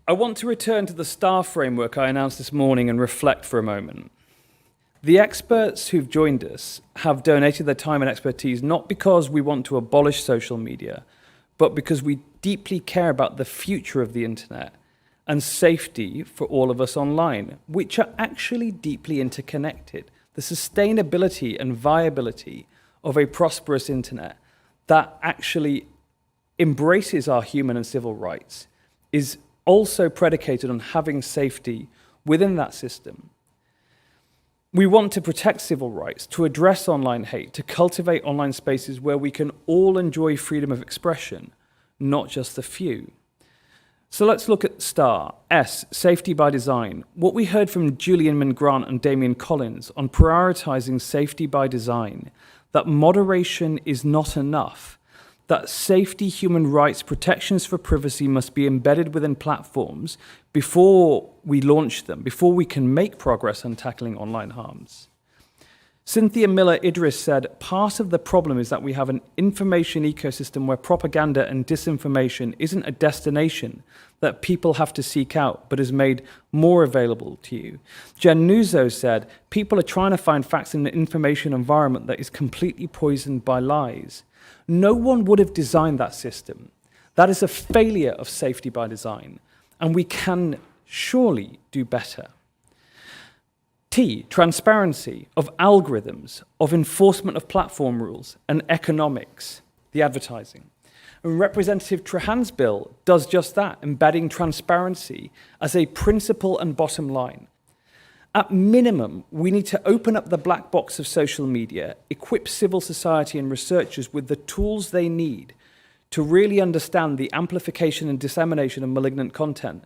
I want to return to the STAR framework I announced this morning and reflect for a moment. The experts who've joined us have donated their time and expertise not because we want to abolish social media, but because we deeply care about the future of the internet and safety for all of us online, which are actually deeply interconnected. The sustainability and viability of a prosperous internet that actually embraces our human and civil rights is also predicated on having safety within that system. We want to protect civil rights, to address online hate, to cultivate online spaces where we can all enjoy freedom of expression, not just the few. So let's look at STAR. S, safety by design. What we heard from Julian Grant and Damian Collins on prioritizing safety by design, that moderation is not enough, that safety, human rights, protections for privacy must be embedded within platforms before we launch them, before we can make progress on tackling online harms. Cynthia Miller-Idris said, part of the problem is that we have an information ecosystem where propaganda and disinformation isn't a destination that people have to seek out, but is made more available to you. Jen Nuzzo said, people are trying to find facts in an information environment that is completely poisoned by lies. No one would have designed that system. That is a failure of safety by design, and we can surely do better. T, transparency of algorithms, of enforcement of platform rules, and economics, the advertising. And Representative Trahan's bill does just that, embedding transparency as a principle and bottom line. At minimum, we need to open up the black box of social media, equip civil society and researchers with the tools they need to really understand the amplification and dissemination of malignant content.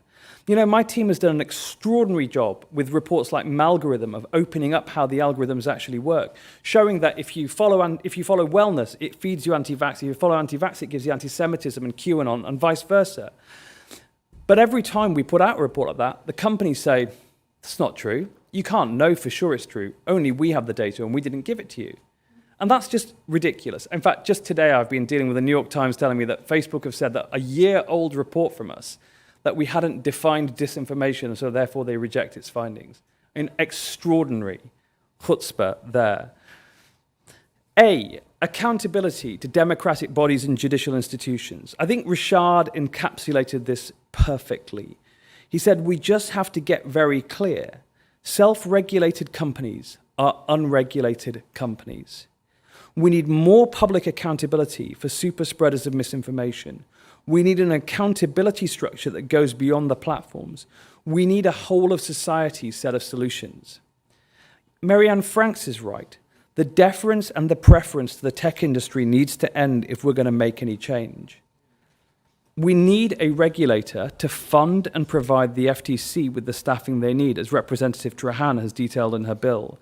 You know, my team has done an extraordinary job with reports like Malgorithm of opening up how the algorithms actually work, showing that if you follow wellness, it feeds you anti-vax. If you follow anti-vax, it gives you anti-Semitism and QAnon and vice versa. But every time we put out a report like that, the companies say, it's not true. You can't know for sure it's true. Only we have the data and we didn't give it to you. And that's just ridiculous. In fact, just today I've been dealing with the New York Times telling me that Facebook have said that a year-old report from us that we hadn't defined disinformation, so therefore they reject its findings. An extraordinary chutzpah there. A, accountability to democratic bodies and judicial institutions. I think Rashad encapsulated this perfectly. He said, we just have to get very clear. Self-regulated companies are unregulated companies. We need more public accountability for super spreaders of misinformation. We need an accountability structure that goes beyond the platforms. We need a whole of society set of solutions. Marianne Franks is right. The deference and the preference to the tech industry needs to end if we're going to make any change. We need a regulator to fund and provide the FTC with the staffing they need, as Representative Trahan has detailed in her bill.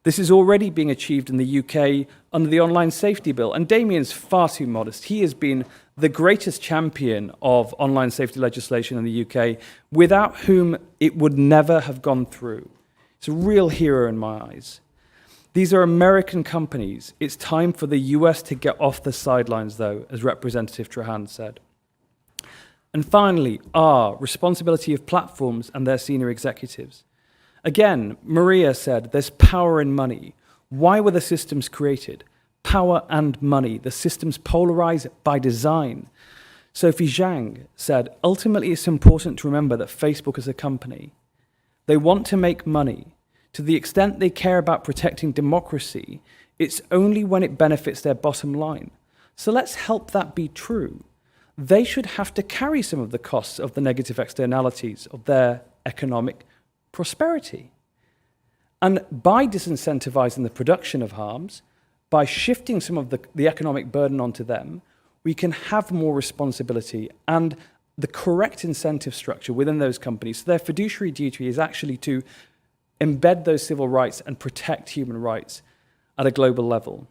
This is already being achieved in the UK under the Online Safety Bill, and Damian's far too modest. He has been the greatest champion of online safety legislation in the UK, without whom it would never have gone through. He's a real hero in my eyes. These are American companies. It's time for the US to get off the sidelines, though, as Representative Trahan said. And finally, R, responsibility of platforms and their senior executives. Again, Maria said, there's power in money. Why were the systems created? Power and money. The systems polarize by design. Sophie Zhang said, ultimately it's important to remember that Facebook is a company. They want to make money. To the extent they care about protecting democracy, it's only when it benefits their bottom line. So let's help that be true. They should have to carry some of the costs of the negative externalities of their economic prosperity. And by disincentivizing the production of harms, by shifting some of the economic burden onto them, we can have more responsibility and the correct incentive structure within those companies. So their fiduciary duty is actually to embed those civil rights and protect human rights at a global level.